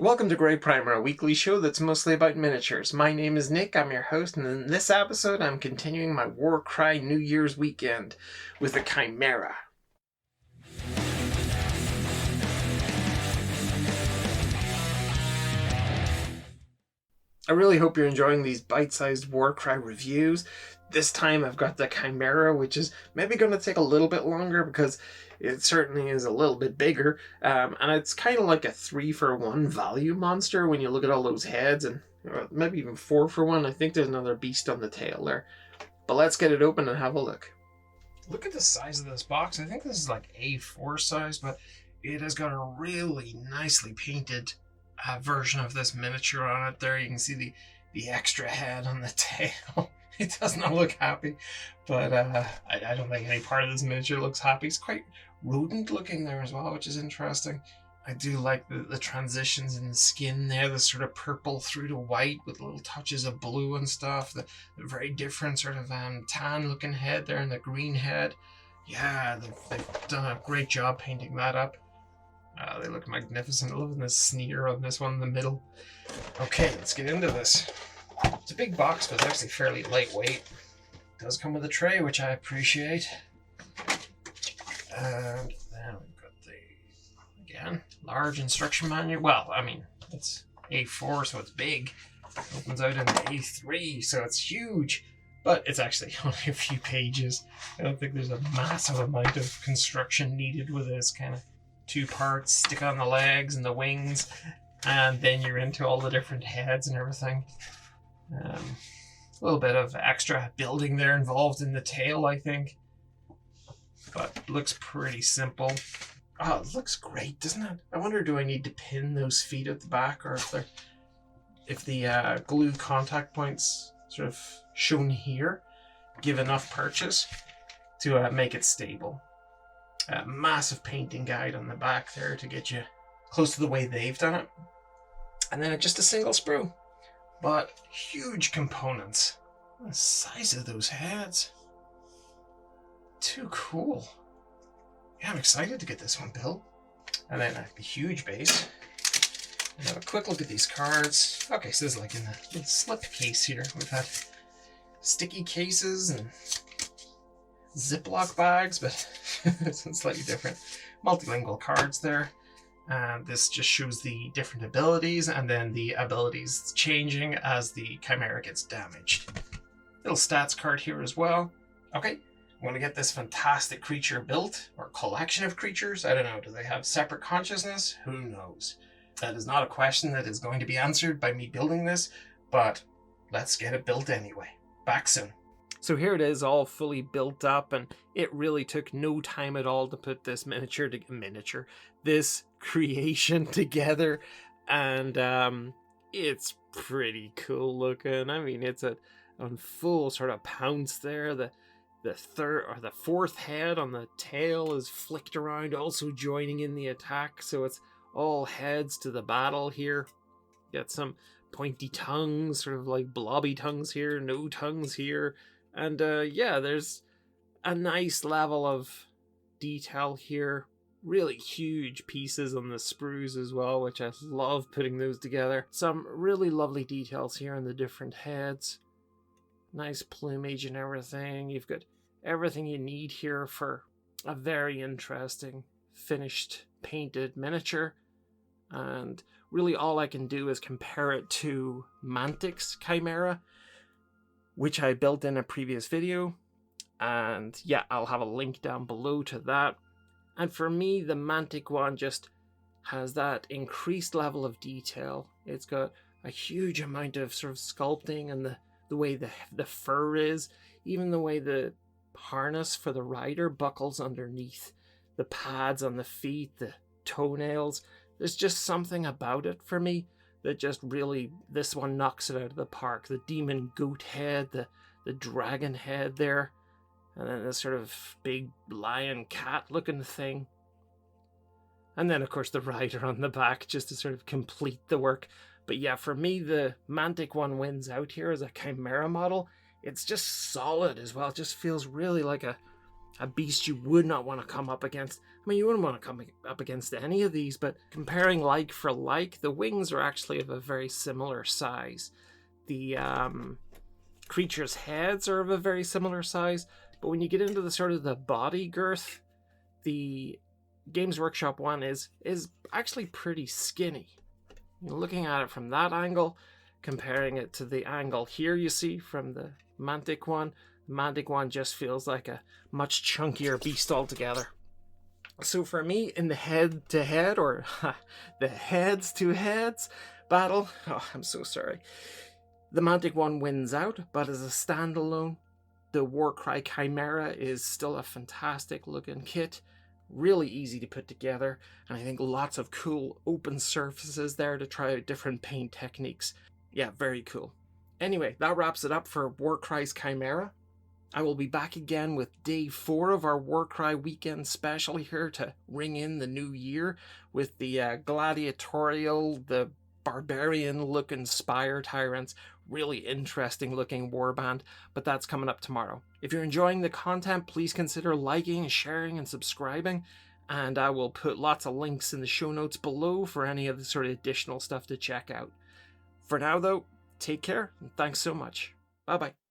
Welcome to GrayPrimer, a weekly show that's mostly about miniatures. My name is Nick, I'm your host, and in this episode I'm continuing my WarCry New Year's weekend with the Chimera. I really hope you're enjoying these bite-sized WarCry reviews. This time I've got the Chimera, which is maybe going to take a little bit longer because it certainly is a little bit bigger. And it's kind of like a 3-for-1 value monster when you look at all those heads, and maybe even 4-for-1. I think there's another beast on the tail there. But let's get it open and have a look. Look at the size of this box. I think this is like A4 size, but it has got a really nicely painted version of this miniature on it there. You can see the extra head on the tail. It does not look happy, but I don't think any part of this miniature looks happy. It's quite rodent looking there as well, which is interesting. I do like the transitions in the skin there, the sort of purple through to white with little touches of blue and stuff, the very different sort of tan looking head there and the green head. Yeah, they've done a great job painting that up. They look magnificent. I love this sneer on this one in the middle. Okay, let's get into this. It's a big box, but it's actually fairly lightweight. It does come with a tray, which I appreciate. And then we've got the, again, large instruction manual. Well, I mean, it's A4, so it's big. It opens out into A3, so it's huge. But it's actually only a few pages. I don't think there's a massive amount of construction needed with this kind of 2 parts, stick on the legs and the wings, and then you're into all the different heads and everything. A little bit of extra building there involved in the tail, I think, but it looks pretty simple. Oh, it looks great, doesn't it? I wonder, do I need to pin those feet at the back, or if the glue contact points sort of shown here give enough purchase to make it stable. A massive painting guide on the back there to get you close to the way they've done it. And then just a single sprue. But huge components. The size of those heads. Too cool. Yeah, I'm excited to get this one built. And then a huge base. And have a quick look at these cards. Okay, so this is like in the slip case here. We've had sticky cases and Ziploc bags, but it's slightly different. Multilingual cards there. And this just shows the different abilities, and then the abilities changing as the Chimera gets damaged. Little stats card here as well. Okay, I'm going to get this fantastic creature built, or collection of creatures. I don't know, do they have separate consciousness? Who knows? That is not a question that is going to be answered by me building this, but let's get it built anyway. Back soon. So here it is, all fully built up, and it really took no time at all to put this this creation together, and it's pretty cool looking. I mean, it's on full sort of pounce there. The third or the fourth head on the tail is flicked around, also joining in the attack, so it's all heads to the battle here. Got some pointy tongues, sort of like blobby tongues here, no tongues here. And yeah, there's a nice level of detail here. Really huge pieces on the sprues as well, which I love putting those together. Some really lovely details here on the different heads. Nice plumage and everything. You've got everything you need here for a very interesting finished painted miniature. And really all I can do is compare it to Mantic's Chimera, which I built in a previous video, and yeah, I'll have a link down below to that. And for me, the Mantic one just has that increased level of detail. It's got a huge amount of sort of sculpting, and the way the fur is, even the way the harness for the rider buckles underneath, the pads on the feet, the toenails. There's just something about it for me that just really, this one knocks it out of the park. The demon goat head, the dragon head there, and then this sort of big lion cat looking thing. And then of course the rider on the back just to sort of complete the work. But yeah, for me the Mantic one wins out here as a Chimera model. It's just solid as well. It just feels really like a a beast you would not want to come up against. I mean, you wouldn't want to come up against any of these, but comparing like for like, the wings are actually of a very similar size. The creatures' heads are of a very similar size, but when you get into the sort of the body girth, the Games Workshop one is actually pretty skinny. You're looking at it from that angle, comparing it to the angle here you see from the Mantic one. The Mantic one just feels like a much chunkier beast altogether. So for me, in the head-to-head, or the heads-to-heads battle, oh, I'm so sorry, the Mantic one wins out, but as a standalone, the WarCry Chimera is still a fantastic looking kit. Really easy to put together, and I think lots of cool open surfaces there to try out different paint techniques. Yeah, very cool. Anyway, that wraps it up for WarCry's Chimera. I will be back again with day 4 of our WarCry weekend special here to ring in the new year with the gladiatorial, the barbarian looking Spire Tyrants. Really interesting looking warband, but that's coming up tomorrow. If you're enjoying the content, please consider liking, sharing, and subscribing, and I will put lots of links in the show notes below for any of the sort of additional stuff to check out. For now though, take care, and thanks so much. Bye bye.